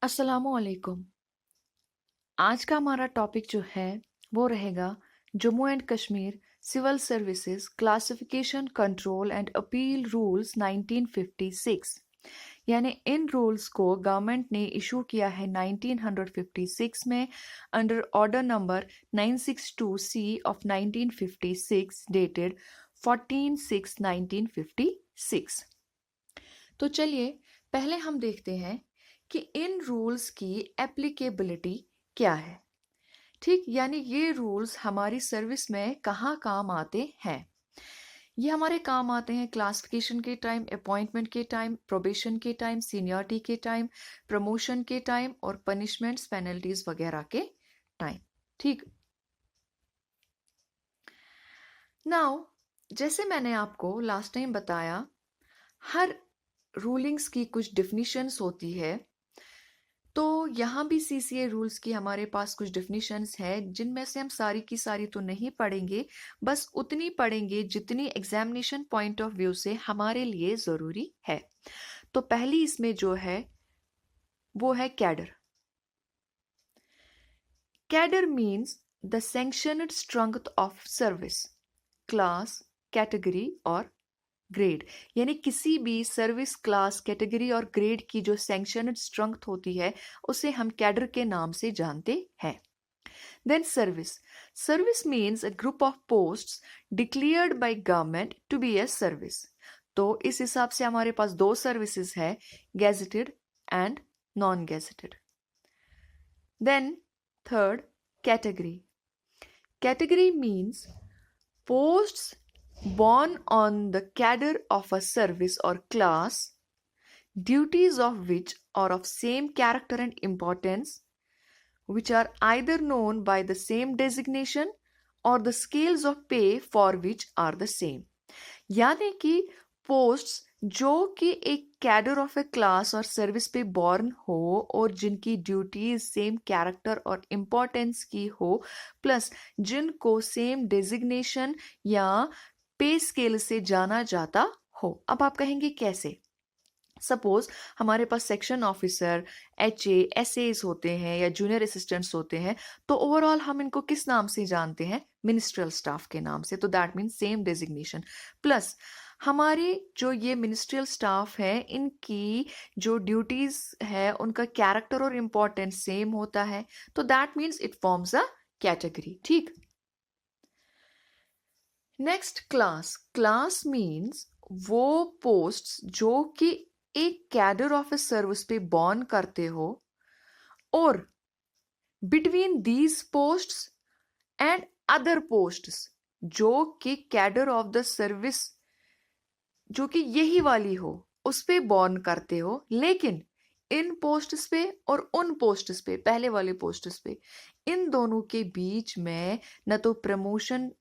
अस्सलामुअलैकुम। आज का हमारा टॉपिक जो है वो रहेगा Jammu and Kashmir civil services classification control and appeal rules 1956। यानी इन रूल्स को गवर्नमेंट ने इशू किया है 1956 में under order number 962 C of 1956 dated 14/6/1956। तो चलिए पहले हम देखते हैं कि इन रूल्स की एप्लीकेबिलिटी क्या है। ठीक, यानी ये रूल्स हमारी सर्विस में कहाँ काम आते हैं। ये हमारे काम आते हैं क्लासिफिकेशन के टाइम, अपॉइंटमेंट के टाइम, प्रोबेशन के टाइम, सीनियरिटी के टाइम, प्रमोशन के टाइम और पनिशमेंट्स पेनल्टीज वगैरह के टाइम। ठीक, नाउ जैसे मैंने आपको लास्ट टाइम बताया, हर रूलिंग्स की कुछ डिफिनीशंस होती है। तो यहाँ भी सीसीए रूल्स की हमारे पास कुछ डिफिनीशंस है जिनमें से हम सारी की सारी तो नहीं पढ़ेंगे, बस उतनी पढ़ेंगे जितनी एग्जामिनेशन पॉइंट ऑफ व्यू से हमारे लिए जरूरी है। तो पहली इसमें जो है वो है cadre. Cadre means the sanctioned strength of service, class, category or grade. यानी किसी भी service class, category or grade की जो सैंक्शनड स्ट्रेंथ होती है उसे हम कैडर के नाम से जानते हैं। Then service. Service means a group of posts declared by government to be a service. तो इस हिसाब से हमारे पास दो सर्विसेज है, gazetted and non gazetted. Then third, category. Category means posts born on the cadre of a service or class, duties of which are of same character and importance, which are either known by the same designation or the scales of pay for which are the same। यानी कि posts जो कि एक cadre of A class और service पे born हो और जिनकी ड्यूटीज सेम कैरेक्टर और इम्पोर्टेंस की हो, प्लस जिनको सेम डेजिग्नेशन या पे स्केल से जाना जाता हो। अब आप कहेंगे कैसे। सपोज हमारे पास सेक्शन ऑफिसर, एचए, एसएस होते हैं या जूनियर असिस्टेंट्स होते हैं, तो ओवरऑल हम इनको किस नाम से जानते हैं, मिनिस्ट्रियल स्टाफ के नाम से। तो that means same designation. Plus हमारे जो ये मिनिस्ट्रियल स्टाफ है इनकी जो ड्यूटीज है उनका कैरेक्टर और इम्पोर्टेंस सेम होता है, तो that means it forms a category. ठीक, नेक्स्ट क्लास। क्लास मीन्स वो पोस्ट्स जो कि एक कैडर ऑफ ए सर्विस पे बॉर्न करते हो और between these posts and other posts जो कि कैडर ऑफ द सर्विस जो कि यही वाली हो उस पे बॉर्न करते हो, लेकिन इन पोस्ट्स पे और उन पोस्ट्स पे, पहले वाले पोस्ट्स पे, इन दोनों के बीच में न तो प्रमोशन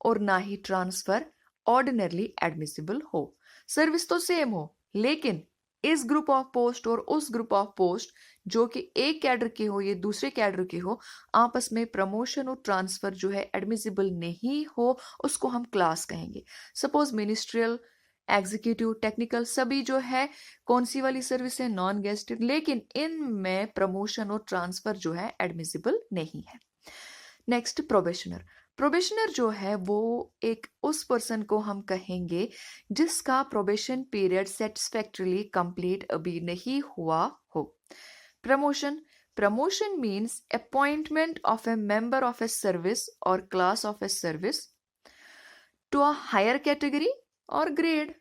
और ना ही ट्रांसफर ऑर्डिनरली एडमिसिबल हो। सर्विस तो सेम हो, लेकिन इस ग्रुप ऑफ पोस्ट और उस ग्रुप ऑफ पोस्ट जो कि एक कैडर के हो ये दूसरे कैडर के हो, आपस में प्रमोशन और ट्रांसफर जो है एडमिसिबल नहीं हो, उसको हम क्लास कहेंगे। सपोज मिनिस्ट्रियल, एग्जीक्यूटिव, टेक्निकल सभी जो है कौन सी वाली सर्विस है, नॉन गेस्टेड, लेकिन इनमें प्रमोशन और ट्रांसफर जो है एडमिसिबल नहीं है। Next, probationer. प्रोबेशनर जो है वो एक उस पर्सन को हम कहेंगे जिसका प्रोबेशन पीरियड सेटिस्फैक्टरीली कंप्लीट अभी नहीं हुआ हो। Promotion. Promotion means appointment of a member of a service or class of a service to a higher category or grade.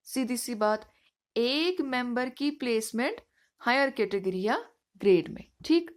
सीधी सी बात, एक मेंबर की प्लेसमेंट हायर कैटेगरी या ग्रेड में। ठीक,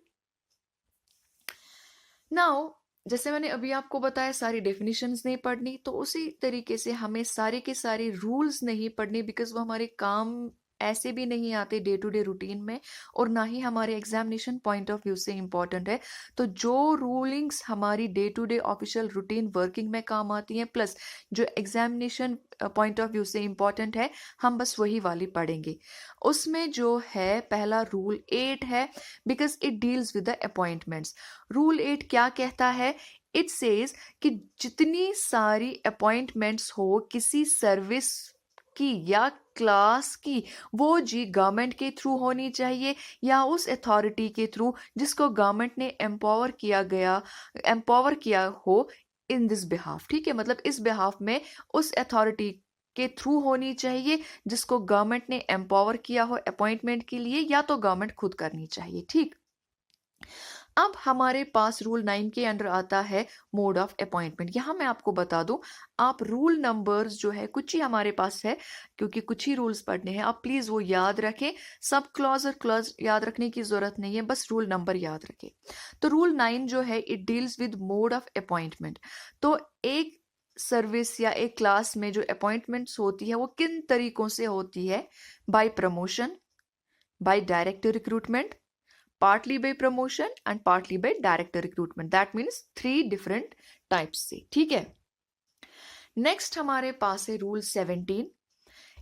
नाउ जैसे मैंने अभी आपको बताया सारी डेफिनेशंस नहीं पढ़नी, तो उसी तरीके से हमें सारे के सारे रूल्स नहीं पढ़ने, बिकॉज वो हमारे काम ऐसे भी नहीं आते डे टू डे रूटीन में और ना ही हमारे एग्जामिनेशन पॉइंट ऑफ व्यू से इंपॉर्टेंट है। तो जो रूलिंग्स हमारी day to day official routine working में काम आती हैं, प्लस जो एग्जामिनेशन पॉइंट ऑफ व्यू से इंपॉर्टेंट है, हम बस वही वाली पढ़ेंगे। उसमें जो है पहला रूल 8 है, because it deals with the appointments. Rule 8 क्या कहता है, इट सेज कि जितनी सारी अपॉइंटमेंट्स हो किसी सर्विस की या क्लास की, वो जी गवर्नमेंट के थ्रू होनी चाहिए या उस अथॉरिटी के थ्रू जिसको गवर्नमेंट ने एम्पावर किया हो इन दिस बिहाफ। ठीक है, मतलब इस बिहाफ में उस अथॉरिटी के थ्रू होनी चाहिए जिसको गवर्नमेंट ने एम्पावर किया हो अपॉइंटमेंट के लिए, या तो गवर्नमेंट खुद करनी चाहिए। ठीक, अब हमारे पास रूल 9 के अंडर आता है मोड ऑफ अपॉइंटमेंट। यहां मैं आपको बता दूं, आप रूल नंबर्स जो है कुछ ही हमारे पास है, क्योंकि कुछ ही रूल्स पढ़ने हैं, आप प्लीज वो याद रखें। सब क्लॉज और क्लॉज याद रखने की जरूरत नहीं है, बस रूल नंबर याद रखें। तो रूल 9 जो है it deals with mode of appointment. तो एक सर्विस या एक क्लास में जो अपॉइंटमेंट्स होती है वो किन तरीकों से होती है? By promotion, by direct recruitment, partly by promotion and partly by direct recruitment. That means 3 different types से। ठीक है, नेक्स्ट हमारे पास है रूल 17।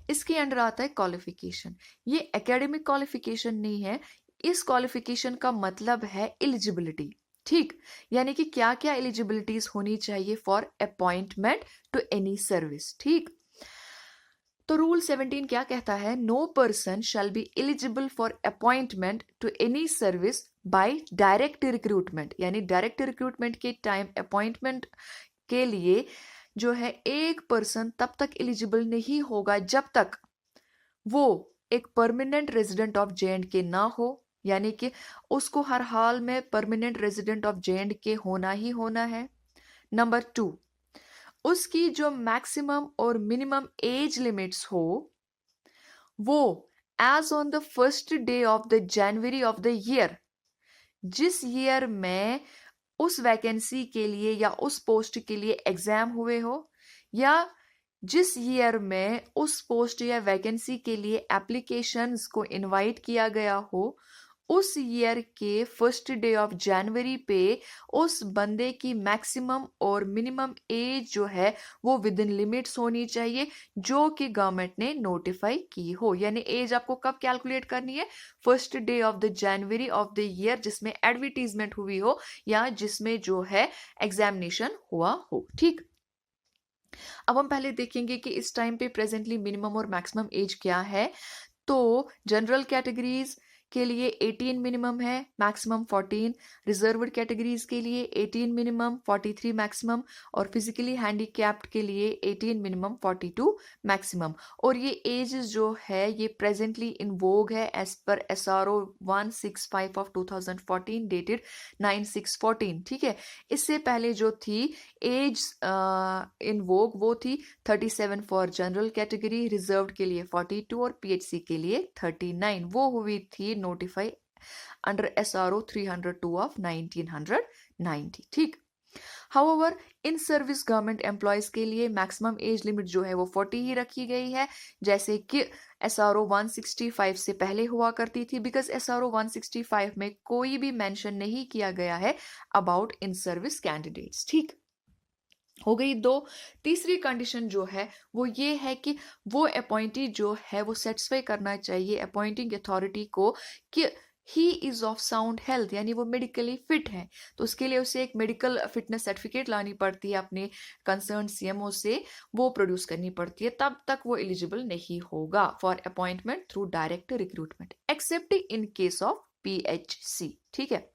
इसके अंडर आता है क्वालिफिकेशन। ये एकेडमिक क्वालिफिकेशन नहीं है, इस क्वालिफिकेशन का मतलब है एलिजिबिलिटी। ठीक, यानी कि क्या क्या एलिजिबिलिटीज होनी चाहिए for appointment to any service. ठीक, तो रूल 17 क्या कहता है? No person shall be eligible for appointment to any service by direct recruitment. यानी डायरेक्ट रिक्रूटमेंट के टाइम अपॉइंटमेंट के लिए जो है एक पर्सन तब तक एलिजिबल नहीं होगा जब तक वो एक परमानेंट रेजिडेंट ऑफ जे.एंड.के ना हो, यानी कि उसको हर हाल में परमानेंट रेजिडेंट ऑफ जे.एंड.के होना ही होना है। नंबर 2, उसकी जो मैक्सिमम और मिनिमम एज लिमिट्स हो वो age on the first day of the January of the year, जिस ईयर में उस वैकेंसी के लिए या उस पोस्ट के लिए एग्जाम हुए हो, या जिस ईयर में उस पोस्ट या वैकेंसी के लिए एप्लीकेशंस को इनवाइट किया गया हो, उस ईयर के फर्स्ट डे ऑफ जनवरी पे उस बंदे की मैक्सिमम और मिनिमम एज जो है वो विद इन लिमिट्स होनी चाहिए जो कि गवर्नमेंट ने नोटिफाई की हो। यानी एज आपको कब कैलकुलेट करनी है? First day of the January of the year जिसमें एडवर्टीजमेंट हुई हो या जिसमें जो है एग्जामिनेशन हुआ हो। ठीक, अब हम पहले देखेंगे कि इस टाइम पे प्रेजेंटली मिनिमम और मैक्सिमम एज क्या है। तो जनरल कैटेगरीज के लिए 18 मिनिमम है, मैक्सिमम 14। रिजर्व्ड कैटेगरीज के लिए 18 मिनिमम, 43 मैक्सिमम। और फिजिकली हैंडीकैप्ड के लिए 18 मिनिमम, 42 मैक्सिमम। और ये एज जो है ये प्रेजेंटली इन वोग है as per SRO 165 of 2014 dated 9/6/14। ठीक है, इससे पहले जो थी एज इन वोग वो थी 37 फॉर जनरल कैटेगरी, रिजर्व्ड के लिए 42 और PHC के लिए 39। वो हुई थी नोटिफाई अंडर SRO 302 ऑफ 1990। ठीक, however in service government employees के लिए मैक्सिमम एज लिमिट जो है वो 40 ही रखी गई है, जैसे कि SRO 165 से पहले हुआ करती थी, बिकॉज SRO 165 में कोई भी मेंशन नहीं किया गया है अबाउट इन सर्विस कैंडिडेट्स। ठीक, हो गई दो। तीसरी कंडीशन जो है वो ये है कि वो अपॉइंटी जो है वो सेटिस्फाई करना चाहिए अपॉइंटिंग अथॉरिटी को कि he is of sound health, यानी वो मेडिकली फिट है। तो उसके लिए उसे एक मेडिकल फिटनेस सर्टिफिकेट लानी पड़ती है अपने कंसर्न CMO से, वो प्रोड्यूस करनी पड़ती है, तब तक वो एलिजिबल नहीं होगा for appointment through direct recruitment accept in case of PHC। ठीक है,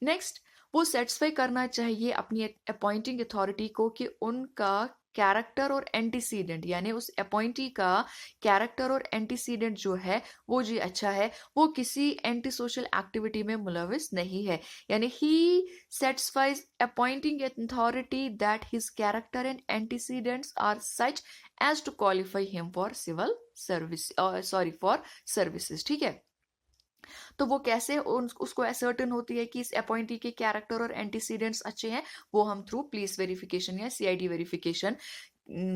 नेक्स्ट, वो सेटिस्फाई करना चाहिए अपनी अपॉइंटिंग अथॉरिटी को कि उनका कैरेक्टर और एंटीसीडेंट, यानी उस अपॉइंटी का कैरेक्टर और एंटीसीडेंट जो है वो जी अच्छा है, वो किसी एंटी सोशल एक्टिविटी में मुलविस नहीं है। यानी he satisfies appointing authority that his character and antecedents are such as to qualify him for civil service, for services. ठीक है, तो वो कैसे उसको असर्टन होती है कि इस अपॉइंटी के कैरेक्टर और एंटीसीडेंट्स अच्छे हैं? वो हम थ्रू पुलिस वेरिफिकेशन या CID वेरिफिकेशन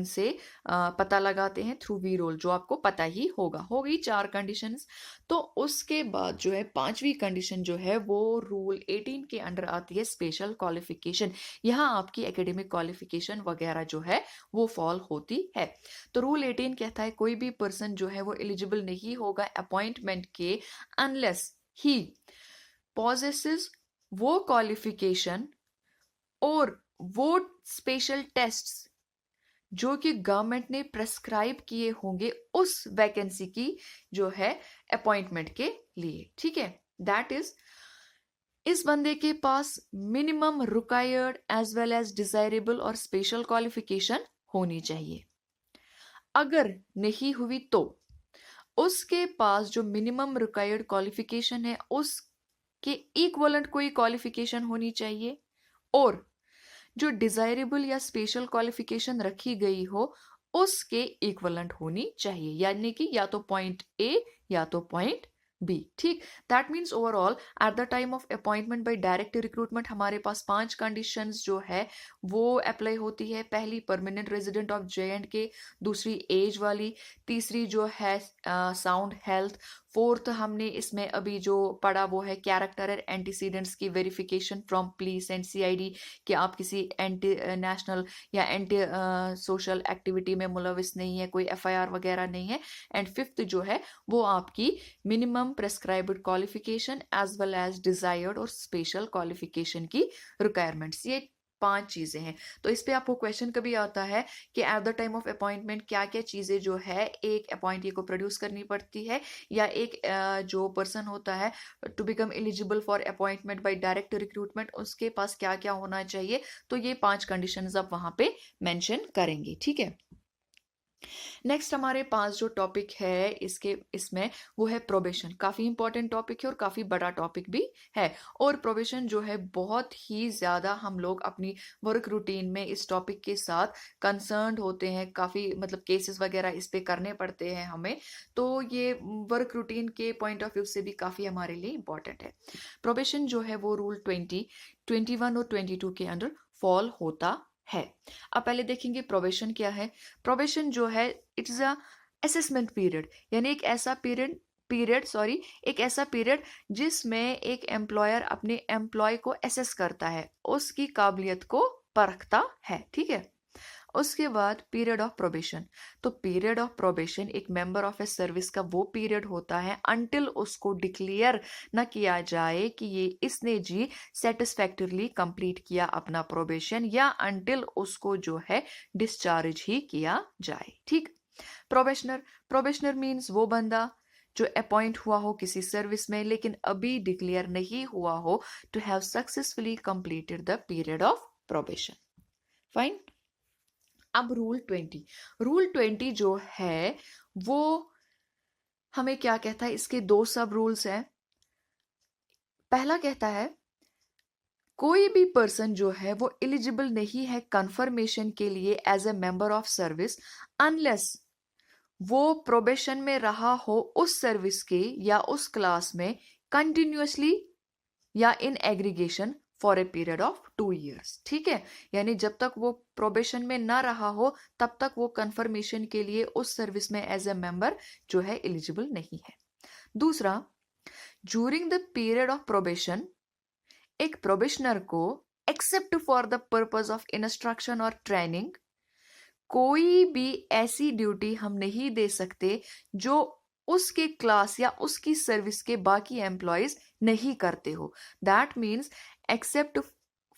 से पता लगाते हैं थ्रू वी रोल, जो आपको पता ही होगा। हो गई 4 कंडीशंस। तो उसके बाद जो है 5वीं कंडीशन जो है वो रूल 18 के अंडर आती है, स्पेशल क्वालिफिकेशन। यहाँ आपकी एकेडमिक क्वालिफिकेशन वगैरह जो है वो फॉल होती है। तो रूल 18 कहता है कोई भी पर्सन जो है वो एलिजिबल नहीं होगा अपॉइंटमेंट के अनलेस ही possesses वो क्वालिफिकेशन और वो स्पेशल टेस्ट्स जो कि गवर्नमेंट ने प्रेस्क्राइब किए होंगे उस वैकेंसी की जो है अपॉइंटमेंट के लिए, ठीक है। दैट इस बंदे के पास minimum required as well as desirable और स्पेशल क्वालिफिकेशन होनी चाहिए। अगर नहीं हुई तो उसके पास जो मिनिमम रिक्वायर्ड क्वालिफिकेशन है उसके इक्वलेंट कोई क्वालिफिकेशन होनी चाहिए, और जो डिजायरेबल या स्पेशल क्वालिफिकेशन रखी गई हो उसके इक्वलेंट होनी चाहिए, यानी कि या तो पॉइंट ए या तो पॉइंट बी, ठीक। That means overall eight the time of appointment by direct recruitment हमारे पास 5 कंडीशंस जो है वो अप्लाई होती है। पहली, परमानेंट रेजिडेंट ऑफ J&K, दूसरी एज वाली, तीसरी जो है साउंड हेल्थ, फोर्थ हमने इसमें अभी जो पढ़ा वो है कैरेक्टर एंड एंटीसीडेंट्स की verification from police and CID कि आप किसी एंटी नेशनल या एंटी सोशल एक्टिविटी में मुलविस नहीं है, कोई FIR वगैरह नहीं है। एंड फिफ्थ जो है वो आपकी minimum prescribed qualification as well as desired और स्पेशल क्वालिफिकेशन की रिक्वायरमेंट्स, ये 5 चीजें हैं। तो इस पे आपको क्वेश्चन कभी आता है कि eight the time of appointment क्या क्या चीजें जो है एक अपॉइंटी को प्रोड्यूस करनी पड़ती है, या एक जो पर्सन होता है to become eligible for appointment by direct recruitment उसके पास क्या क्या होना चाहिए। तो ये 5 कंडीशंस आप वहां पे मेंशन करेंगे, ठीक है। नेक्स्ट हमारे पास जो टॉपिक है इसमें वो है प्रोबेशन। काफी इंपॉर्टेंट टॉपिक है और काफी बड़ा टॉपिक भी है। और प्रोबेशन जो है बहुत ही ज्यादा हम लोग अपनी वर्क रूटीन में इस टॉपिक के साथ कंसर्न्ड होते हैं, काफी मतलब केसेस वगैरह इस पे करने पड़ते हैं हमें। तो ये वर्क रूटीन के पॉइंट ऑफ व्यू से भी काफी हमारे लिए इंपॉर्टेंट है। प्रोबेशन जो है वो रूल 20, 21 और 22 के अंडर फॉल होता है। अब पहले देखेंगे प्रोबेशन क्या है। प्रोबेशन जो है इट्स अ असेसमेंट पीरियड, यानी एक ऐसा पीरियड जिसमें एक एम्प्लॉयर अपने एम्प्लॉय को असेस करता है, उसकी काबिलियत को परखता है, ठीक है। उसके बाद पीरियड ऑफ प्रोबेशन। तो पीरियड ऑफ प्रोबेशन एक मेंबर ऑफ ए सर्विस का वो पीरियड होता है अनटिल उसको डिक्लेयर न किया जाए कि ये इसने जी सेटिस्फैक्टरली कंप्लीट किया अपना प्रोबेशन, या अनटिल उसको जो है डिस्चार्ज ही किया जाए, ठीक। प्रोबेशनर मीन्स वो बंदा जो अपॉइंट हुआ हो किसी सर्विस में लेकिन अभी डिक्लेयर नहीं हुआ हो to have successfully completed the period of probation. Fine. अब रूल 20 जो है वो हमें क्या कहता है, इसके 2 सब रूल्स हैं। पहला कहता है कोई भी पर्सन जो है वो एलिजिबल नहीं है कंफर्मेशन के लिए as a member of service unless वो प्रोबेशन में रहा हो उस सर्विस के या उस क्लास में कंटिन्यूअसली या in aggregation for a period of 2 years, ठीक है। यानी जब तक वो प्रोबेशन में ना रहा हो तब तक वो कंफर्मेशन के लिए उस सर्विस में एज ए मेंबर जो है एलिजिबल नहीं है। दूसरा, during the period of probation एक प्रोबेशनर को except for the purpose of instruction और ट्रेनिंग कोई भी ऐसी ड्यूटी हम नहीं दे सकते जो उसके क्लास या उसकी सर्विस के बाकी एम्प्लॉयज नहीं करते हो। That means except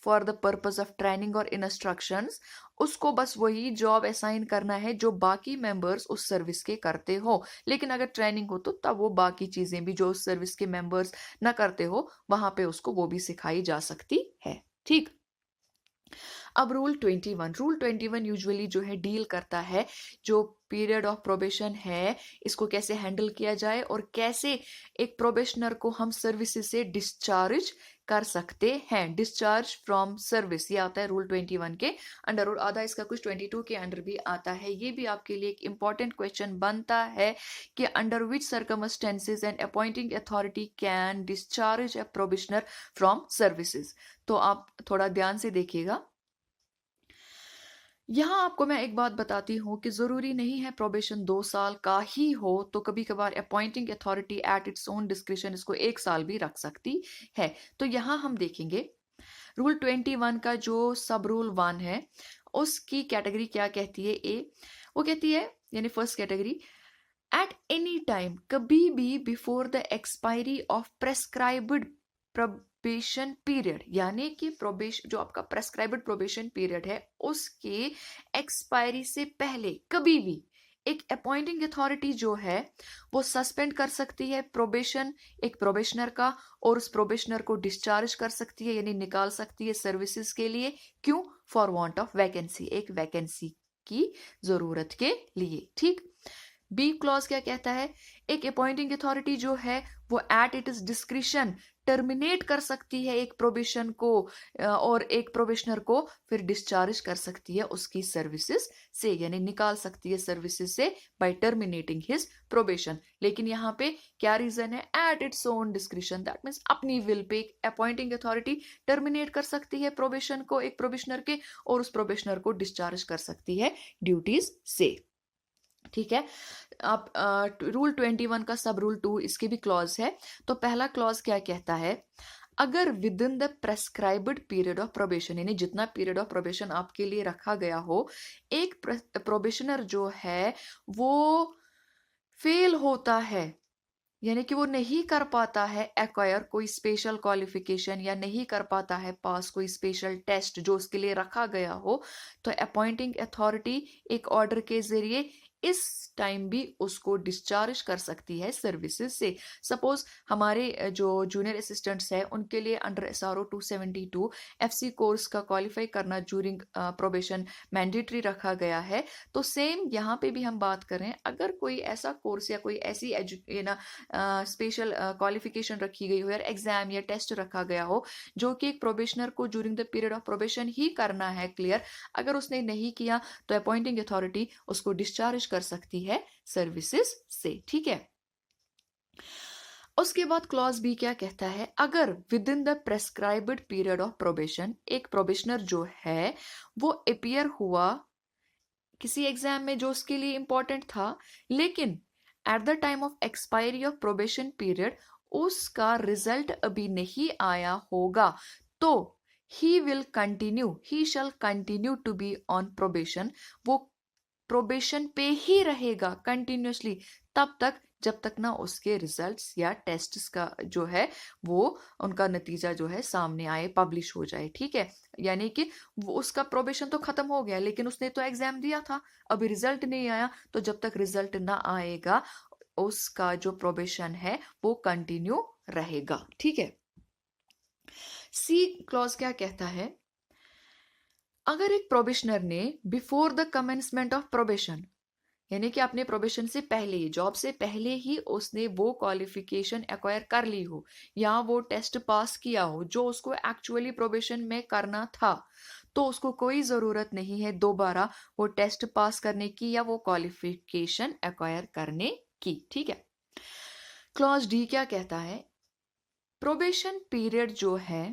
for the purpose of training और इंस्ट्रक्शंस, उसको बस वही जॉब असाइन करना है जो बाकी मेंबर्स उस सर्विस के करते हो। लेकिन अगर ट्रेनिंग हो तो तब वो बाकी चीजें भी जो उस सर्विस के मेंबर्स ना करते हो वहां पे उसको वो भी सिखाई जा सकती है, ठीक। अब रूल 21 यूजुअली जो है डील करता है जो पीरियड ऑफ प्रोबेशन है इसको कैसे हैंडल किया जाए और कैसे एक प्रोबेशनर को हम सर्विसेज से डिस्चार्ज कर सकते हैं। डिस्चार्ज फ्रॉम सर्विस ये आता है रूल 21 के अंडर, और आधा इसका कुछ 22 के अंडर भी आता है। ये भी आपके लिए एक इंपॉर्टेंट क्वेश्चन बनता है कि under which circumstances and appointing authority can discharge A probationer from services. तो आप थोड़ा ध्यान से देखिएगा। यहां आपको मैं एक बात बताती हूं कि जरूरी नहीं है प्रोबेशन 2 साल का ही हो, तो कभी कभार appointing authority at its own discretion इसको 1 साल भी रख सकती है। तो यहां हम देखेंगे रूल 21 का जो सब रूल 1 है उसकी कैटेगरी क्या कहती है। ए वो कहती है, यानी first category, at any time, कभी भी before the expiry of prescribed probation period, यानी कि प्रोबेशन जो आपका प्रेस्क्राइब्ड प्रोबेशन पीरियड है उसके एक्सपायरी से पहले कभी भी एक अपॉइंटिंग अथॉरिटी जो है वो सस्पेंड कर सकती है प्रोबेशन एक प्रोबेशनर का, और उस प्रोबेशनर को डिस्चार्ज कर सकती है यानी निकाल सकती है सर्विसेज के लिए। क्यों? फॉर वांट ऑफ वैकेंसी, एक वैकेंसी की जरूरत के लिए। ठीक। बी क्लॉज क्या कहता है? एक अपॉइंटिंग अथॉरिटी जो है वो at it is discretion terminate कर सकती है एक प्रोबेशन को और एक प्रोबेशनर को फिर डिस्चार्ज कर सकती है उसकी सर्विसेज से, यानी निकाल सकती है सर्विसेज से बाय टर्मिनेटिंग हिज प्रोबेशन। लेकिन यहाँ पे क्या रीजन है? At its own discretion, that means अपनी विल पे एक अपॉइंटिंग अथॉरिटी टर्मिनेट कर सकती है प्रोबेशन को एक प्रोबेशनर के, और उस प्रोबेशनर को डिस्चार्ज कर सकती है ड्यूटीज से। ठीक है। अब रूल 21 का सब रूल 2 इसके भी क्लॉज है। तो पहला क्लॉज क्या कहता है? अगर with in the prescribed period of probation, यानी जितना पीरियड ऑफ प्रोबेशन आपके लिए रखा गया हो, एक प्रोबेशनर जो है वो फेल होता है, यानी कि वो नहीं कर पाता है एक्वायर कोई स्पेशल क्वालिफिकेशन या नहीं कर पाता है पास कोई स्पेशल टेस्ट जो उसके लिए रखा गया हो, तो अपॉइंटिंग अथॉरिटी एक ऑर्डर के जरिए इस टाइम भी उसको डिस्चार्ज कर सकती है सर्विसेज से। सपोज हमारे जो जूनियर असिस्टेंट्स है उनके लिए अंडर SRO 272 FC कोर्स का क्वालिफाई करना ज्यूरिंग प्रोबेशन मैंडेटरी रखा गया है। तो सेम यहाँ पे भी हम बात कर रहे हैं, अगर कोई ऐसा कोर्स या कोई ऐसी स्पेशल क्वालिफिकेशन रखी गई हो या एग्जाम या टेस्ट रखा गया हो जो कि एक प्रोबेशनर को during the period of probation ही करना है क्लियर, अगर उसने नहीं किया तो अपॉइंटिंग अथॉरिटी उसको डिस्चार्ज कर सकती है सर्विसेज से। ठीक है। उसके बाद क्लॉज बी क्या कहता है? अगर with in the prescribed period of probation एक प्रोबेशनर जो है वो अपीयर हुआ किसी एग्जाम में जो उसके लिए इंपॉर्टेंट था, लेकिन at the time of expiry of probation period उसका रिजल्ट अभी नहीं आया होगा, तो ही shall continue to be on probation. वो प्रोबेशन पे ही रहेगा कंटिन्यूसली तब तक जब तक ना उसके रिजल्ट्स या टेस्ट्स का जो है वो उनका नतीजा जो है सामने आए, पब्लिश हो जाए। ठीक है। यानी कि वो उसका प्रोबेशन तो खत्म हो गया लेकिन उसने तो एग्जाम दिया था, अभी रिजल्ट नहीं आया, तो जब तक रिजल्ट ना आएगा उसका जो प्रोबेशन है वो कंटिन्यू रहेगा। ठीक है। सी क्लॉज क्या कहता है? अगर एक प्रोबेशनर ने before the commencement of probation, यानी कि अपने प्रोबेशन से पहले ही, जॉब से पहले ही उसने वो क्वालिफिकेशन एक्वायर कर ली हो या वो टेस्ट पास किया हो जो उसको एक्चुअली प्रोबेशन में करना था, तो उसको कोई जरूरत नहीं है दोबारा वो टेस्ट पास करने की या वो क्वालिफिकेशन एक्वायर करने की। ठीक है। क्लॉज डी क्या कहता है? प्रोबेशन पीरियड जो है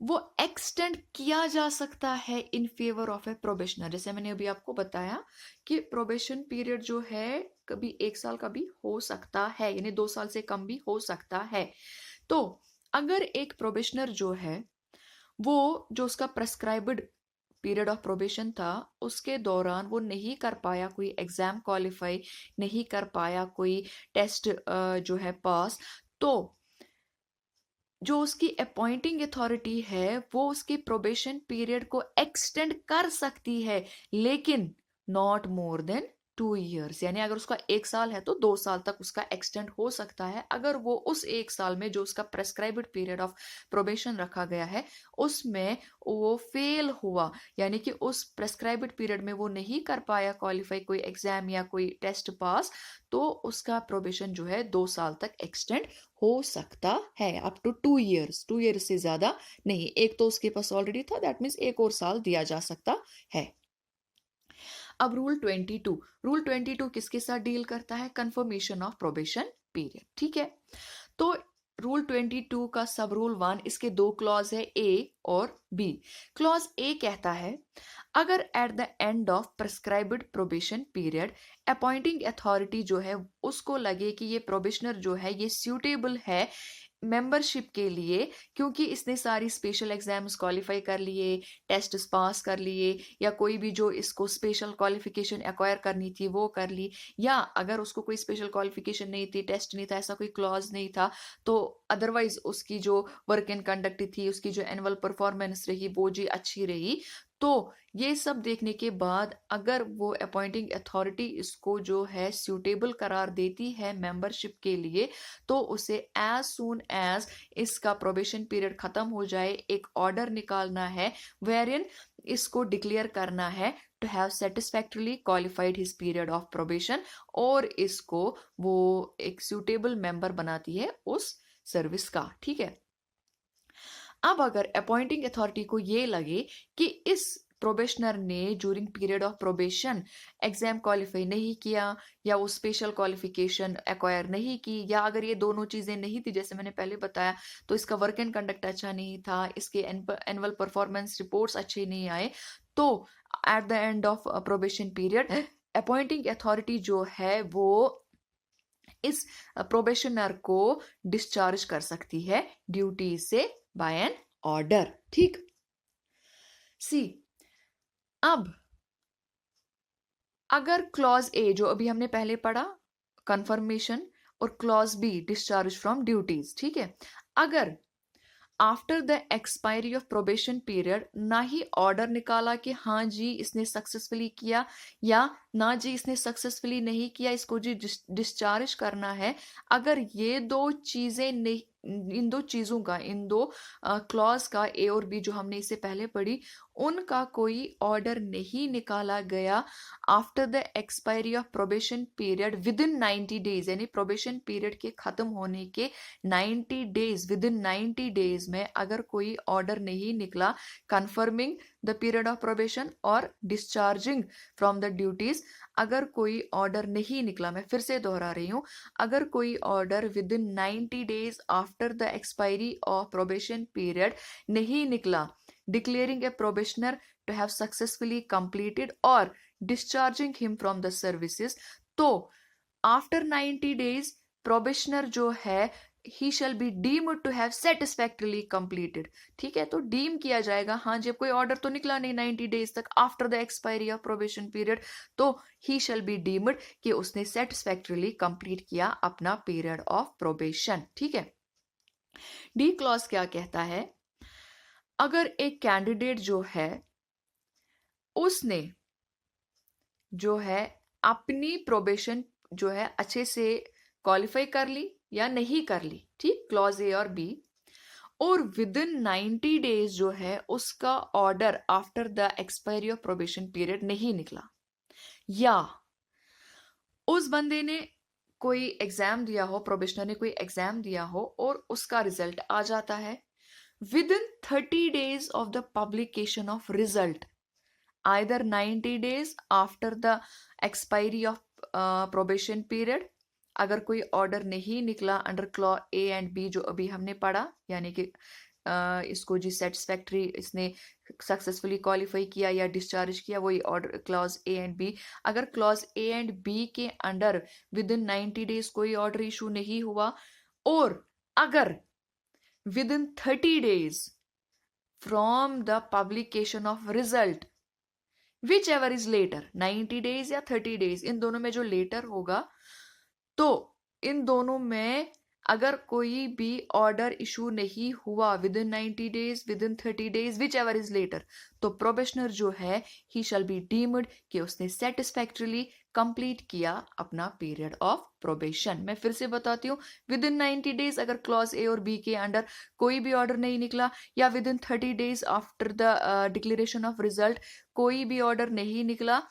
वो एक्सटेंड किया जा सकता है in favour of A probationer. जैसे मैंने अभी आपको बताया कि प्रोबेशन पीरियड जो है कभी 1 साल का भी हो सकता है, यानी 2 साल से कम भी हो सकता है। तो अगर एक प्रोबेशनर जो है वो जो उसका प्रेस्क्राइब्ड पीरियड ऑफ प्रोबेशन था उसके दौरान वो नहीं कर पाया कोई एग्जाम क्वालिफाई, नहीं कर पाया कोई टेस्ट जो है पास, तो जो उसकी अपॉइंटिंग अथॉरिटी है वो उसके प्रोबेशन पीरियड को एक्सटेंड कर सकती है, लेकिन नॉट मोर देन 2 years। यानी अगर उसका 1 साल है तो 2 साल तक उसका एक्सटेंड हो सकता है, अगर वो उस 1 साल में जो उसका प्रेस्क्राइब्ड पीरियड ऑफ प्रोबेशन रखा गया है उसमें वो फेल हुआ, यानी कि उस प्रेस्क्राइब्ड पीरियड में वो नहीं कर पाया क्वालिफाई कोई एग्जाम या कोई टेस्ट पास, तो उसका प्रोबेशन जो है 2 साल तक एक्सटेंड हो सकता है, अप टू 2 years। 2 years से ज्यादा नहीं। एक तो उसके पास ऑलरेडी था, दैट मीन्स एक और साल दिया जा सकता है। अब रूल 22 किसके साथ डील करता है? Confirmation of probation period. ठीक है। तो रूल 22 का सब रूल 1, इसके 2 क्लॉज है, ए और बी। क्लॉज ए कहता है अगर at the end of prescribed probation period appointing authority जो है उसको लगे कि ये प्रोबेशनर जो है ये सूटेबल है मेंबरशिप के लिए, क्योंकि इसने सारी स्पेशल एग्जाम्स क्वालिफाई कर लिए, टेस्ट पास कर लिए, या कोई भी जो इसको स्पेशल क्वालिफिकेशन एक्वायर करनी थी वो कर ली, या अगर उसको कोई स्पेशल क्वालिफिकेशन नहीं थी, टेस्ट नहीं था, ऐसा कोई क्लॉज नहीं था, तो अदरवाइज उसकी जो वर्क एंड कंडक्ट थी, उसकी जो एनुअल परफॉर्मेंस रही वो जी अच्छी रही, तो ये सब देखने के बाद अगर वो अपॉइंटिंग अथॉरिटी इसको जो है सूटेबल करार देती है मेंबरशिप के लिए, तो उसे एज सून एज इसका प्रोबेशन पीरियड खत्म हो जाए एक ऑर्डर निकालना है, वेरिन इसको डिक्लेयर करना है to have satisfactorily qualified his period of probation, और इसको वो एक सूटेबल मेंबर बनाती है उस सर्विस का। ठीक है, अब अगर अपॉइंटिंग अथॉरिटी को ये लगे कि इस प्रोबेशनर ने during period of probation exam qualify नहीं किया, या वो स्पेशल क्वालिफिकेशन एक्वायर नहीं की, या अगर ये दोनों चीजें नहीं थी जैसे मैंने पहले बताया, तो इसका वर्क एंड कंडक्ट अच्छा नहीं था, इसके एनुअल परफॉर्मेंस रिपोर्ट्स अच्छे नहीं आए, तो at the end of probation period appointing authority जो है वो इस प्रोबेशनर को डिस्चार्ज कर सकती है ड्यूटी से बाय एन ऑर्डर। ठीक, सी अब अगर क्लॉज ए जो अभी हमने पहले पढ़ा कंफर्मेशन, और clause be discharge from duties, ठीक है, अगर after the expiry of probation period ना ही ऑर्डर निकाला कि हाँ जी इसने सक्सेसफुली किया, या ना जी इसने सक्सेसफुली नहीं किया, इसको जी डिस्चार्ज करना है, अगर ये दो चीजें नहीं, इन दो चीजों का, इन दो क्लॉज का, ए और बी जो हमने इससे पहले पढ़ी, उनका कोई ऑर्डर नहीं निकाला गया after the expiry of probation period with in 90 days, यानी प्रोबेशन पीरियड के खत्म होने के 90 डेज, विद इन 90 डेज में अगर कोई ऑर्डर नहीं निकला confirming the period of probation और डिस्चार्जिंग फ्रॉम द ड्यूटीज, अगर कोई ऑर्डर नहीं निकला, मैं फिर से दोहरा रही हूं, अगर कोई order with in 90 days after the expiry of probation period नहीं निकला, declaring a probationer to have successfully completed or discharging him from the services, तो after 90 days probationer जो है he shall be deemed to have satisfactorily completed। ठीक है, तो deem किया जाएगा, हाँ जब कोई ऑर्डर तो निकला नहीं 90 डेज तक after the expiry of probation period, तो he shall be deemed कि उसने satisfactorily कंप्लीट किया अपना पीरियड ऑफ प्रोबेशन। ठीक है, डी क्लॉज क्या कहता है, अगर एक कैंडिडेट जो है उसने जो है अपनी प्रोबेशन जो है अच्छे से क्वालिफाई कर ली या नहीं कर ली, ठीक, क्लॉज ए और बी, और विद इन 90 डेज जो है उसका order after the expiry of probation period नहीं निकला, या उस बंदे ने कोई एग्जाम दिया हो, प्रोबेशनर ने कोई एग्जाम दिया हो और उसका रिजल्ट आ जाता है within 30 days of the publication of result, either 90 days after the expiry of probation period, अगर कोई ऑर्डर नहीं निकला under clause A and B जो अभी हमने पढ़ा, यानी कि इसको जी सेटिस्फैक्ट्री, इसने सक्सेसफुली क्वालिफाई किया या डिस्चार्ज किया, वही order clause A and B, अगर क्लॉज ए एंड बी के अंडर विद इन 90 डेज कोई ऑर्डर इशू नहीं हुआ, और अगर within 30 days from the publication of result, whichever is later, 90 days या 30 days, इन दोनों में जो लेटर होगा, तो इन दोनों में अगर कोई भी ऑर्डर इशू नहीं हुआ within 90 days, within 30 days, whichever is later, तो प्रोबेशनर जो है ही शैल बी डीम्ड कि उसने सेटिस्फैक्टरली कंप्लीट किया अपना पीरियड ऑफ प्रोबेशन। मैं फिर से बताती हूँ, विद इन 90 डेज अगर क्लॉज ए और बी के अंडर कोई भी ऑर्डर नहीं निकला, या within 30 days after the declaration of result कोई भी ऑर्डर नहीं निकला,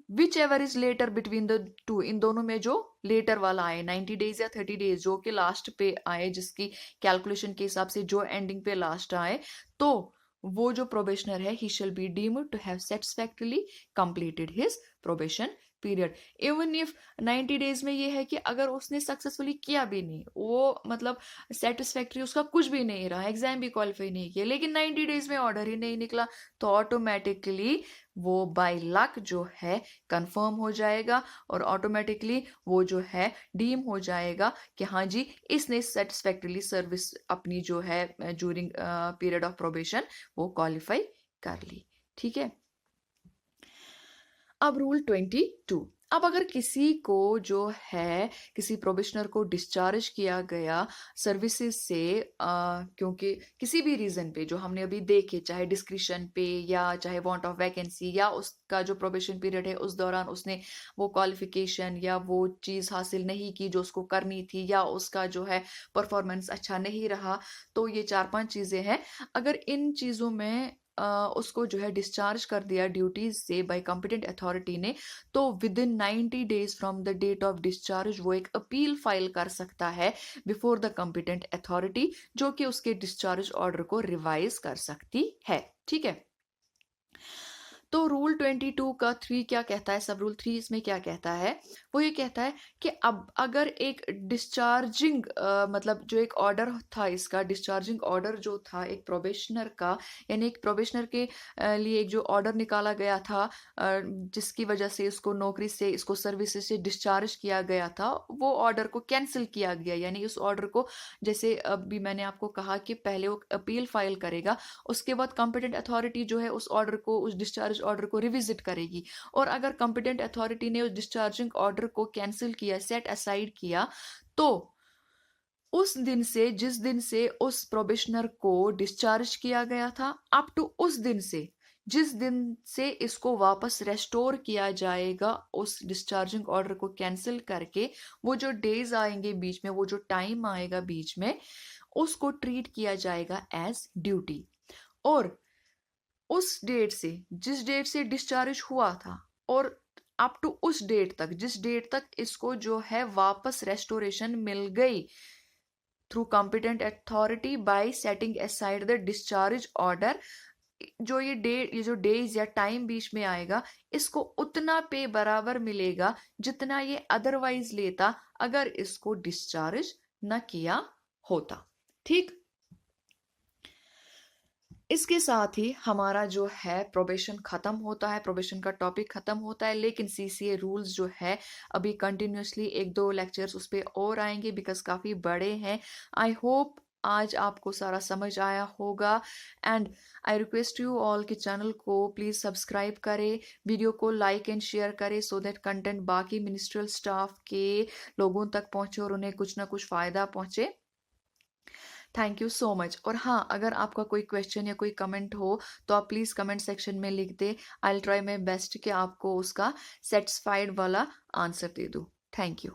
whichever is later between the two, इन दोनों में जो लेटर वाला आए 90 डेज या 30 डेज जो कि लास्ट पे आए, जिसकी कैलकुलेशन के हिसाब से जो एंडिंग पे लास्ट आए, तो वो जो प्रोबेशनर है ही shall be deemed to have satisfactorily completed his probation period, even if 90 days में ये है कि अगर उसने सक्सेसफुली किया भी नहीं, वो मतलब सेटिस्फैक्ट्री उसका कुछ भी नहीं रहा, एग्जाम भी क्वालिफाई नहीं किया, लेकिन 90 डेज में ऑर्डर ही नहीं निकला, तो ऑटोमेटिकली वो बाय लक जो है कंफर्म हो जाएगा और ऑटोमेटिकली वो जो है डीम हो जाएगा कि हाँ जी इसने सेटिस्फैक्टरीली सर्विस अपनी जो है ड्यूरिंग पीरियड ऑफ प्रोबेशन वो क्वालिफाई कर ली। ठीक है। अब रूल 22, अब अगर किसी को जो है किसी प्रोबेशनर को डिस्चार्ज किया गया सर्विसेज से क्योंकि किसी भी रीजन पे जो हमने अभी देखे, चाहे डिस्क्रिशन पे या चाहे वांट ऑफ वैकेंसी या उसका जो प्रोबेशन पीरियड है उस दौरान उसने वो क्वालिफिकेशन या वो चीज़ हासिल नहीं की जो उसको करनी थी, या उसका जो है परफॉर्मेंस अच्छा नहीं रहा, तो ये 4-5 चीज़ें हैं। अगर इन चीज़ों में उसको जो है डिस्चार्ज कर दिया ड्यूटीज से बाय कॉम्पिटेंट अथॉरिटी ने, तो within 90 days from the date of discharge वो एक अपील फाइल कर सकता है बिफोर द कॉम्पिटेंट अथॉरिटी, जो कि उसके डिस्चार्ज ऑर्डर को रिवाइज कर सकती है। ठीक है। तो रूल 22 का 3 क्या कहता है, सब रूल 3 इसमें क्या कहता है, वो ये कहता है कि अब अगर एक डिस्चार्जिंग मतलब जो एक ऑर्डर था, इसका डिस्चार्जिंग ऑर्डर जो था एक प्रोबेशनर का, यानी एक प्रोबेशनर के लिए एक जो ऑर्डर निकाला गया था जिसकी वजह से इसको नौकरी से, इसको सर्विसेज से डिस्चार्ज किया गया था, वो ऑर्डर को कैंसिल किया गया, यानी उस ऑर्डर को, जैसे अभी मैंने आपको कहा कि पहले वो अपील फाइल करेगा, उसके बाद कॉम्पिटेंट अथॉरिटी जो है उस ऑर्डर को, उस डिस्चार्ज ऑर्डर को रिविजिट करेगी, और अगर कॉम्पिटेंट अथॉरिटी ने उस डिस्चार्जिंग ऑर्डर को कैंसिल किया, सेट असाइड किया, तो उस दिन से, जिस दिन से उस प्रोबेशनर को डिस्चार्ज किया गया था, अप टू उस दिन से जिस दिन से इसको वापस रेस्टोर किया जाएगा उस डिस्चार्जिंग ऑर्डर को कैंसिल करके, वो जो डेज आएंगे बीच में, वो जो टाइम आएगा बीच में, उसको ट्रीट किया जाएगा एज ड्यूटी। और उस डेट से, जिस डेट से डिस्चार्ज हुआ था, और अप टू उस डेट तक, जिस डेट तक इसको जो है वापस रेस्टोरेशन मिल गई through competent authority bye setting aside the discharge order, जो ये डेट, ये जो डेज या टाइम बीच में आएगा, इसको उतना पे बराबर मिलेगा जितना ये अदरवाइज लेता अगर इसको डिस्चार्ज न किया होता। ठीक। इसके साथ ही हमारा जो है प्रोबेशन खत्म होता है, प्रोबेशन का टॉपिक खत्म होता है, लेकिन सीसीए रूल्स जो है अभी कंटिन्यूसली 1-2 लेक्चर्स उस पर और आएंगे बिकॉज काफ़ी बड़े हैं। आई होप आज आपको सारा समझ आया होगा, and I request you all कि चैनल को प्लीज़ सब्सक्राइब करें, वीडियो को लाइक एंड शेयर करें सो दैट कंटेंट बाकी मिनिस्ट्रियल स्टाफ के लोगों तक पहुंचे और उन्हें कुछ ना कुछ फ़ायदा पहुंचे। Thank you so much. और हाँ, अगर आपका कोई क्वेश्चन या कोई कमेंट हो तो आप प्लीज़ कमेंट सेक्शन में लिख दे, I will try my best कि आपको उसका सेटिस्फाइड वाला आंसर दे दूँ। Thank you.